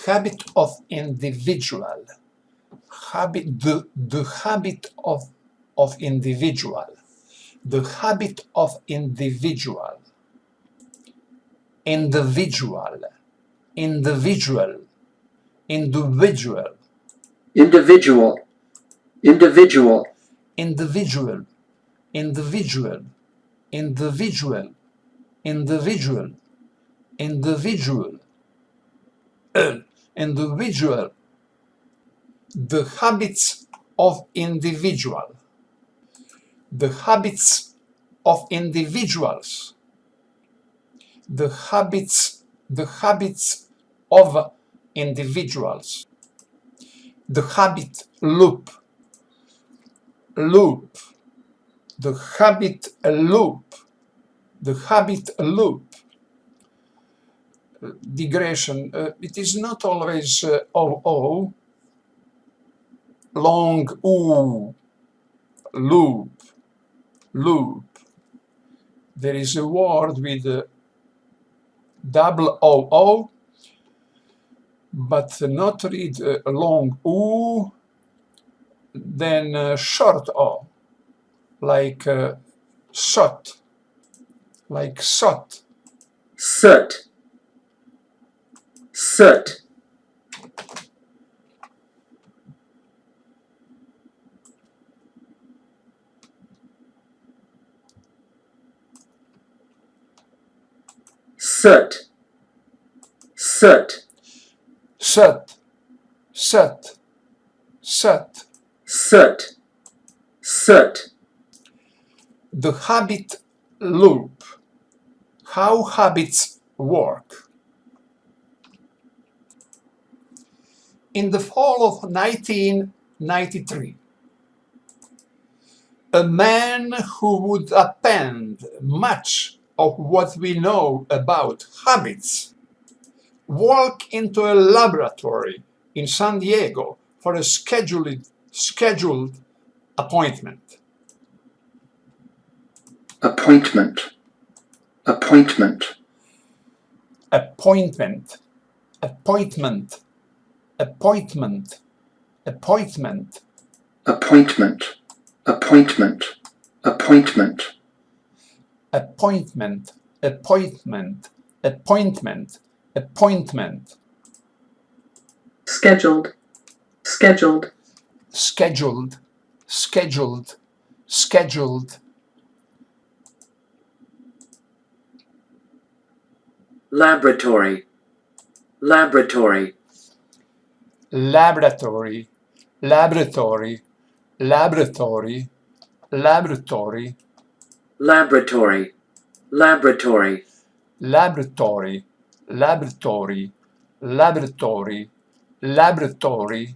habit of individual, the habit of individual, the habit of individual, individual, individual, individual, individual, individual, individual, individual, individual, individual, individual, individual, the habits of individual, the habits of individuals, the habits of individuals, the habit loop, loop, the habit loop, the habit loop, digression. It is not always o, long oo, loop, loop. There is a word with double oo, but not read long oo, then short o, like shot, like shot. soot, soot, soot, soot, Soot, soot, soot. soot, soot, The habit loop. How habits work. In the fall of 1993, a man who would append much of what we know about habits walked into a laboratory in San Diego for a scheduled appointment. appointment, appointment, Appointment, appointment, appointment, appointment, appointment, appointment, appointment, appointment, appointment, appointment, appointment, scheduled, scheduled, scheduled, scheduled, scheduled, laboratory, laboratory, laboratory, laboratory, laboratory, laboratory, laboratory, laboratory, laboratory, laboratory, laboratory, laboratory,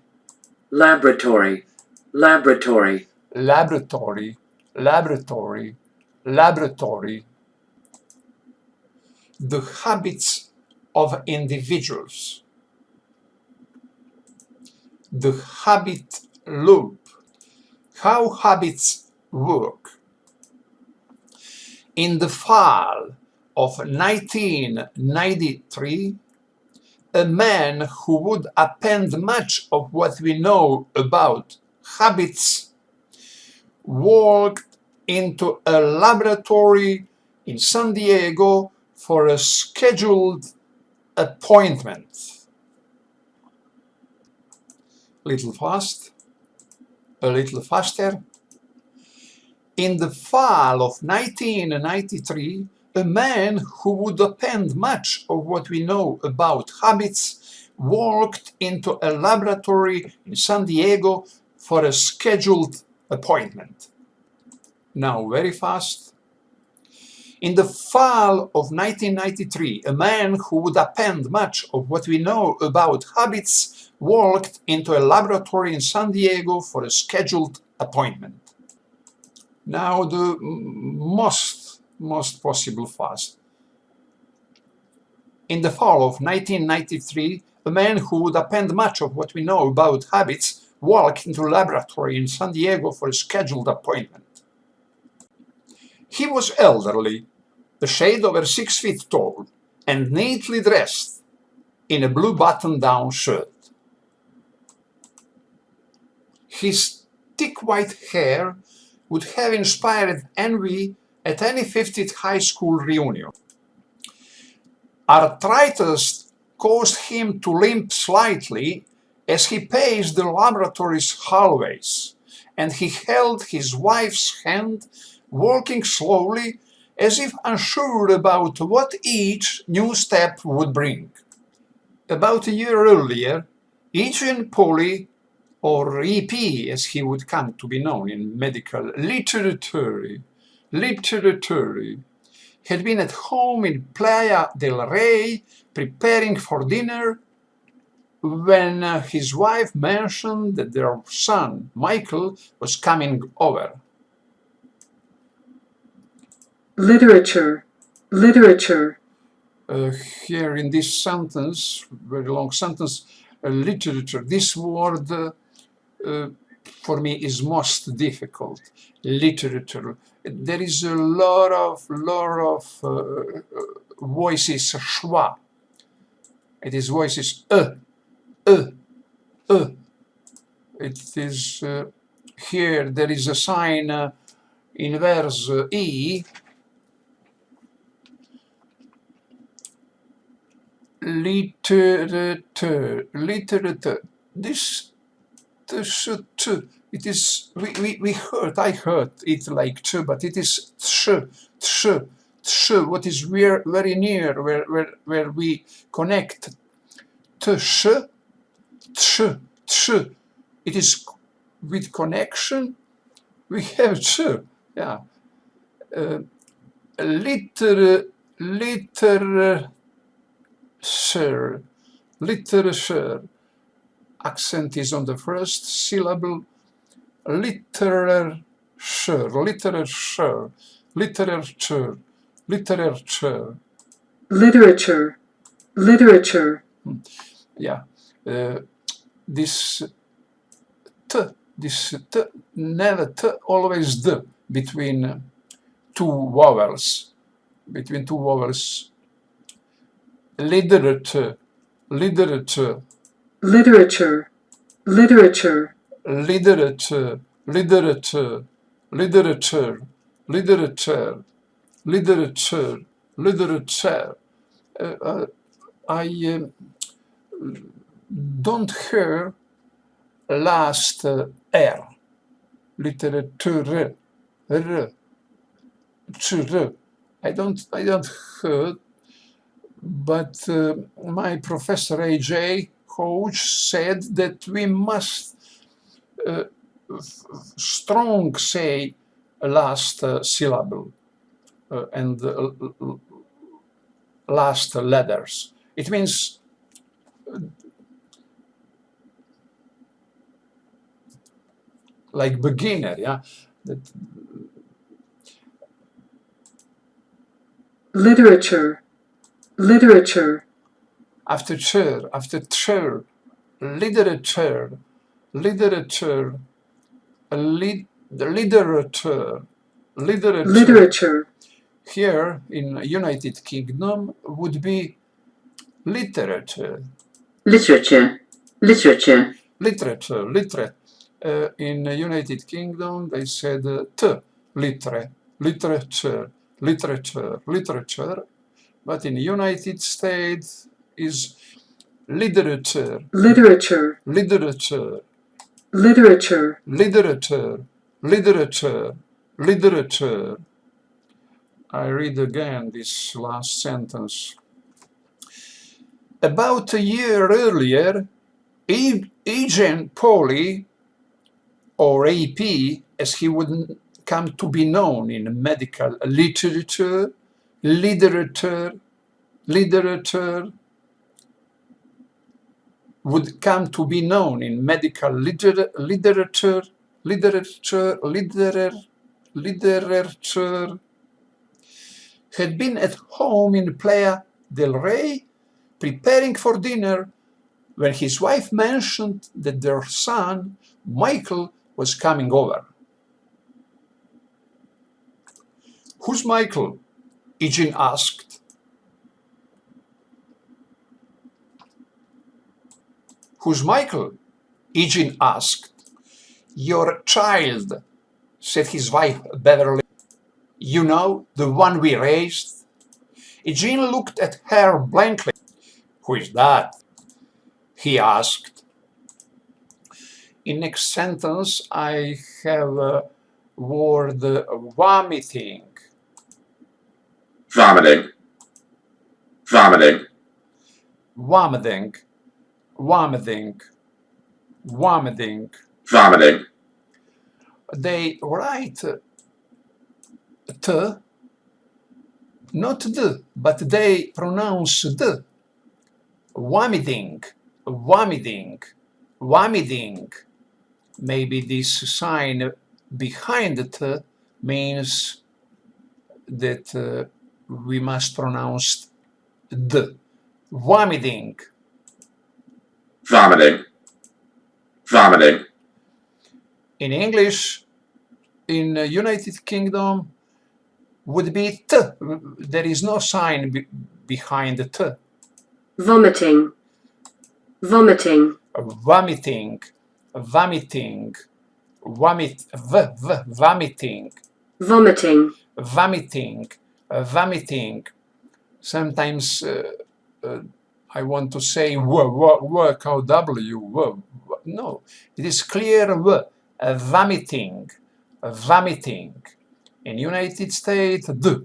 laboratory, laboratory, laboratory, laboratory, laboratory. The habits of individuals. The habit loop. How habits work. In the fall of 1993, a man who would append much of what we know about habits walked into a laboratory in San Diego for a scheduled appointment. Little fast, a little faster. In the fall of 1993, a man who would append much of what we know about habits walked into a laboratory in San Diego for a scheduled appointment. Now very fast. In the fall of 1993, a man who would append much of what we know about habits walked into a laboratory in San Diego for a scheduled appointment. Now the most possible fast. In the fall of 1993, a man who would append much of what we know about habits walked into a laboratory in San Diego for a scheduled appointment. He was elderly, a shade over 6 feet tall, and neatly dressed. in a blue button-down shirt. His thick white hair would have inspired envy at any 50th high school reunion. Arthritis caused him to limp slightly as he paced the laboratory's hallways, and he held his wife's hand, walking slowly as if unsure about what each new step would bring. About a year earlier, Eugene Polly, or EP as he would come to be known in medical literature, had been at home in Playa del Rey preparing for dinner when his wife mentioned that their son, Michael, was coming over. Literature. Literature. Here in this sentence, very long sentence, literature, this word for me is most difficult. Literature. There is a lot of voices schwa. It is voices It is here there is a sign inverse e. Literature. This it is I heard it like ch, but it is what is very near where we connect sh. It is with connection we have ch. Yeah. Literature. Accent is on the first syllable. Literature. Yeah. This t, never t, always d between two vowels. Literature. I don't hear last r. Literature. I don't hear. But my professor AJ coach said that we must strong say last syllable and last letters. It means like beginner, yeah. That Literature. after literature. Here in United Kingdom would be literature. In United Kingdom they said literature, but in United States is literature. I read again this last sentence. About a year earlier, Eugene Polly, or AP, as he would come to be known in medical literature, would come to be known in medical literature, had been at home in Playa del Rey preparing for dinner when his wife mentioned that their son, Michael, was coming over. Who's Michael? Eugene asked. "Who's Michael?" Eugene asked. "Your child," said his wife Beverly. "You know, the one we raised?" Eugene looked at her blankly. "Who is that?" he asked. In next sentence, I have a word vomiting. Vomiting. Vomiting. Vomiting. Vomiting. Vomiting. Vomiting. They write t, not d, but they pronounce d. Vomiting. Vomiting. Vomiting. Maybe this sign behind the t means that we must pronounce d. Vomiting. Vomiting. Vomiting. In English, in United Kingdom, would be t. There is no sign behind the t. vomiting, vomiting, Vomiting. Vomiting. Vomiting. vomiting, Vomiting. Vomiting. Sometimes I want to say W. No, it is clear v. Vomiting. Vomiting. In United States, d.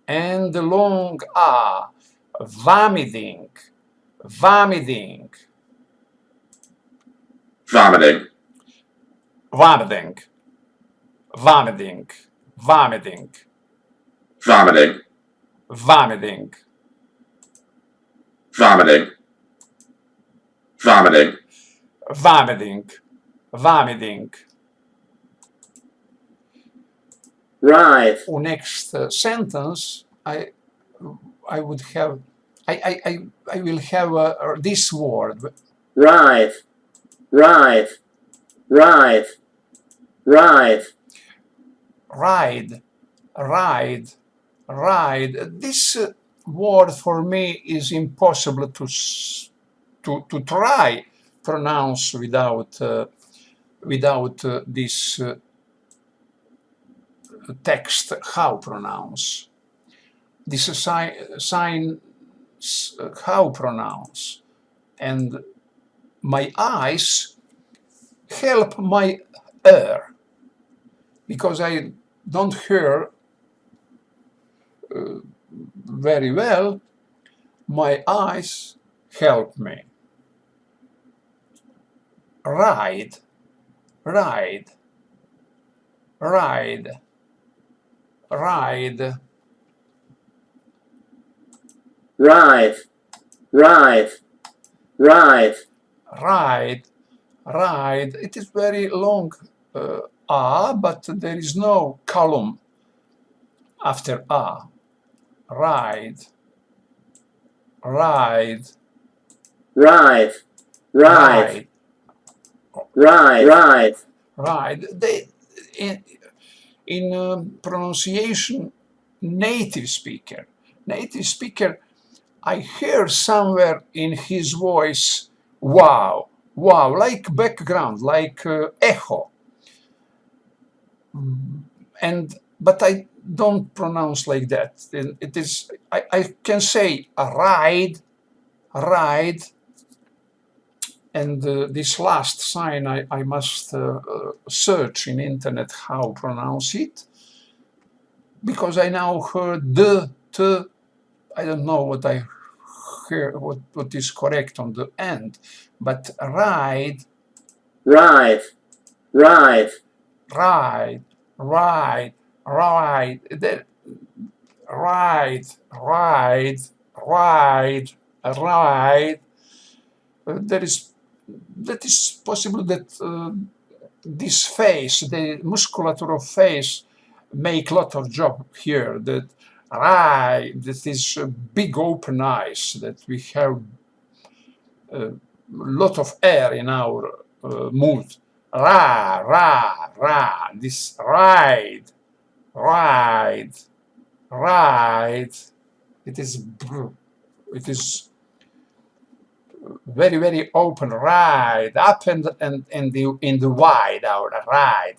And the long a. Vomiting. Vomiting. Vomiting. Vomiting. Vomiting. Vomiting. Vomiting. Vomiting. Vomiting. Vomiting. Vomiting. Vomiting. writhe, Next sentence, I would have, I will have this word. writhe, writhe, writhe, writhe, Ride, ride, ride. This word for me is impossible to try pronounce without this text. How pronounce this sign? How pronounce? And my eyes help my ear because I don't hear very well. My eyes help me. Ride, ride, ride, ride, writhe, writhe, writhe, ride, ride. It is very long a, but there is no column after a. Ride, ride, writhe, writhe, ride, writhe, writhe, ride. They in pronunciation, native speaker, I hear somewhere in his voice, wow, wow, like background, like echo. But I don't pronounce like that. It is, I can say a ride, ride, and this last sign I must search in internet how pronounce it, because I now heard the, t. I don't know what I hear, what is correct on the end, but ride, writhe, writhe, ride, ride, ride, ride, ride, ride, ride. That is possible that this face, the musculature of face, make lot of job here. That that is big open eyes. That we have a lot of air in our mood. This ride, ride, ride. It is very, very open, right, up and in the wide, out, right,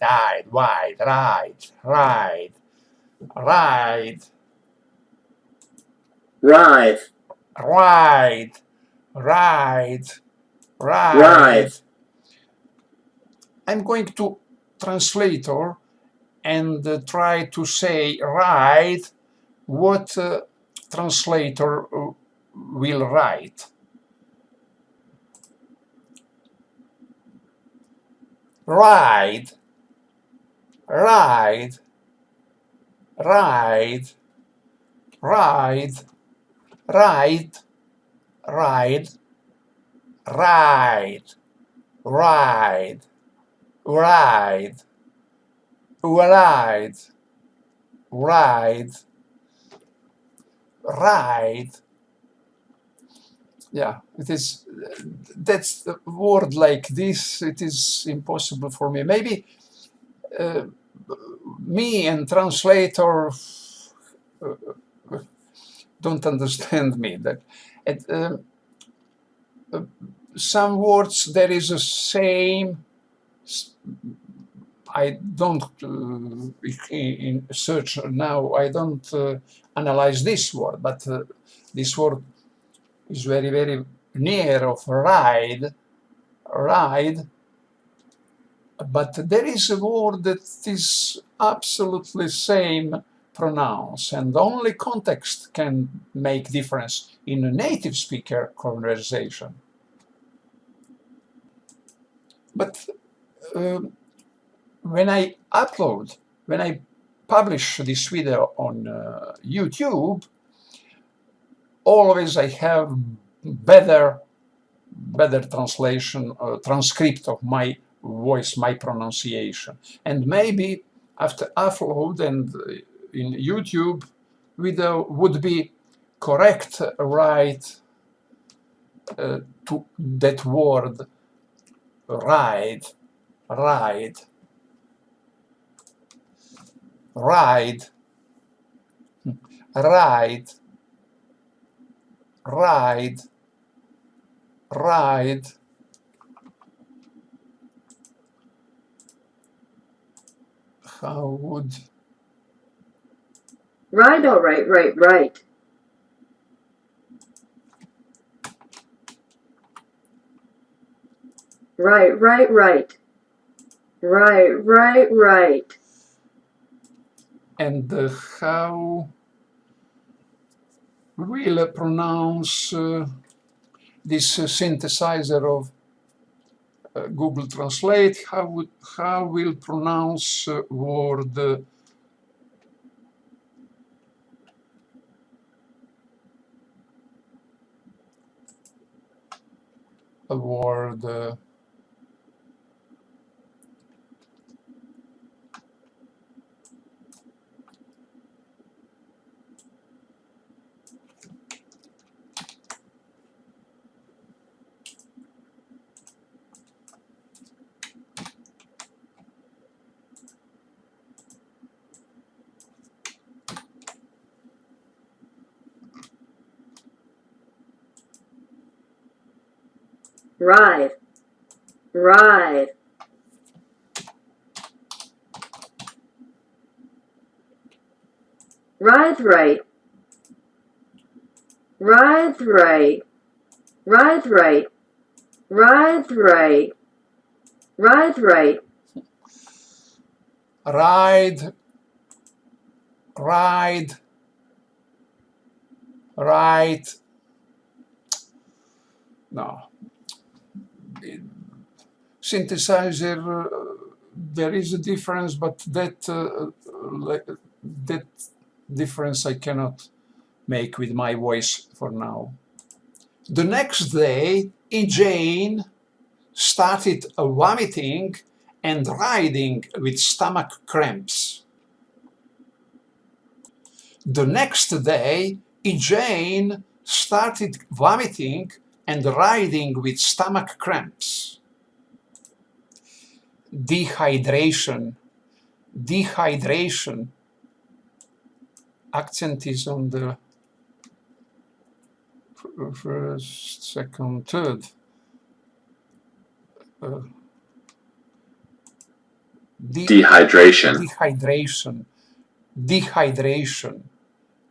wide, right, right, right, right, right, right, right. right, I'm going to translator and try to say right what translator will write. Right, right, right, right, right, right, right, right, right, right, right, right. Yeah, it is. That's the word like this. It is impossible for me. Maybe me and translator don't understand me. That some words there is a same. I don't in search now. I don't analyze this word, but this word is very, very near of ride, ride. But there is a word that is absolutely same pronounce, and only context can make difference in a native speaker conversation. But when I publish this video on YouTube, always I have better translation, transcript of my voice, my pronunciation. And maybe after upload and in YouTube, video would be correct, right, to that word, ride, ride, ride, ride, ride, ride. How would... Right, all right, right, right. Right, right, right. Right, right, right. And how will pronounce this synthesizer of Google Translate? How will pronounce word a word Ride, ride. Ride, right. Ride, right. Ride, right. Ride, right. Ride, right. ride, ride, right. No. Synthesizer, there is a difference, but that difference I cannot make with my voice for now. The next day, Jane started vomiting and riding with stomach cramps. The next day, Jane started vomiting and riding with stomach cramps. Dehydration, dehydration. Accent is on the first, second, third. Dehydration. Dehydration, dehydration,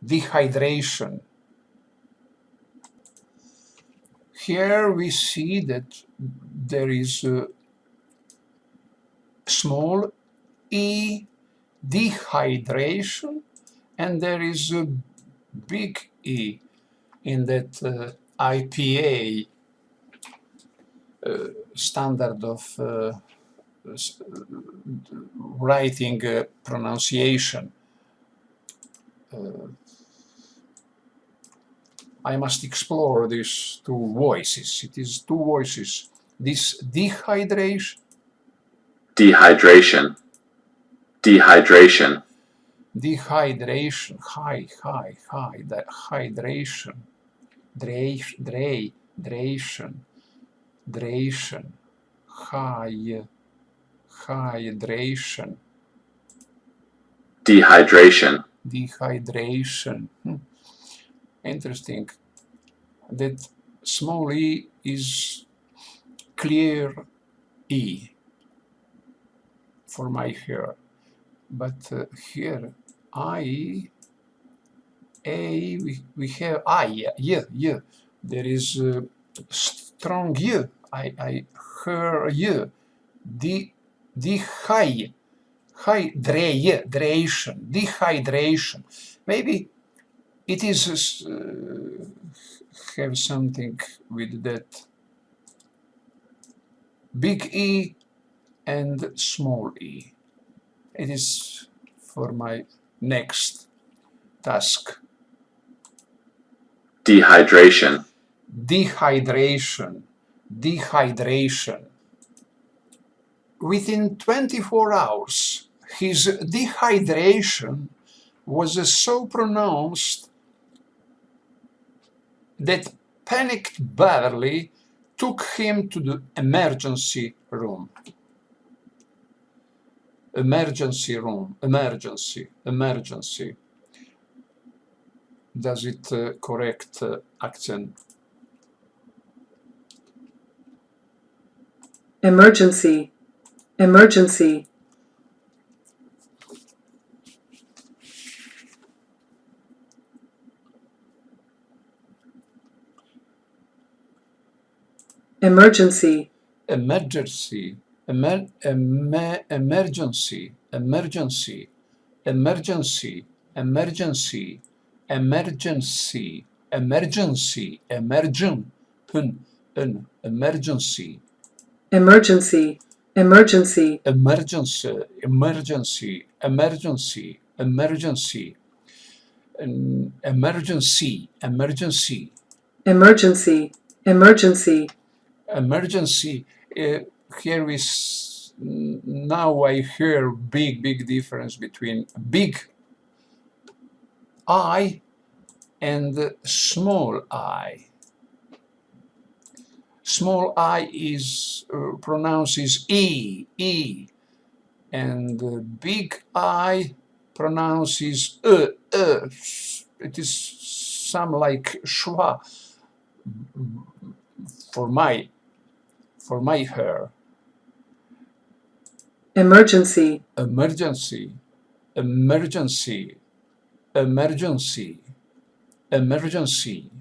dehydration. Here we see that there is a small e, dehydration, and there is a big E in that IPA standard of writing pronunciation. I must explore these two voices. It is two voices. This dehydration, Dehydration. Dehydration. dehydration, high, that hydration, dration, hydration, Dehydration. dehydration. Interesting. That small e is clear E for my hair, but here I, A, we have I, yeah. There is strong Y. I hear Y. Dehydration. Maybe it is have something with that big E and small e. It is for my next task. Dehydration. Dehydration. Within 24 hours, his dehydration was so pronounced that panicked Beverly took him to the emergency room. Emergency. Does it correct accent? Emergency. Emergency. Emergency. Emergency. Emergency. Emergency. Emergency. Emergency. Here is now I hear big difference between big I and small I. Small I is pronounces E, and big I pronounces It is some like schwa for my hair. Emergency. Emergency. Emergency. Emergency. Emergency.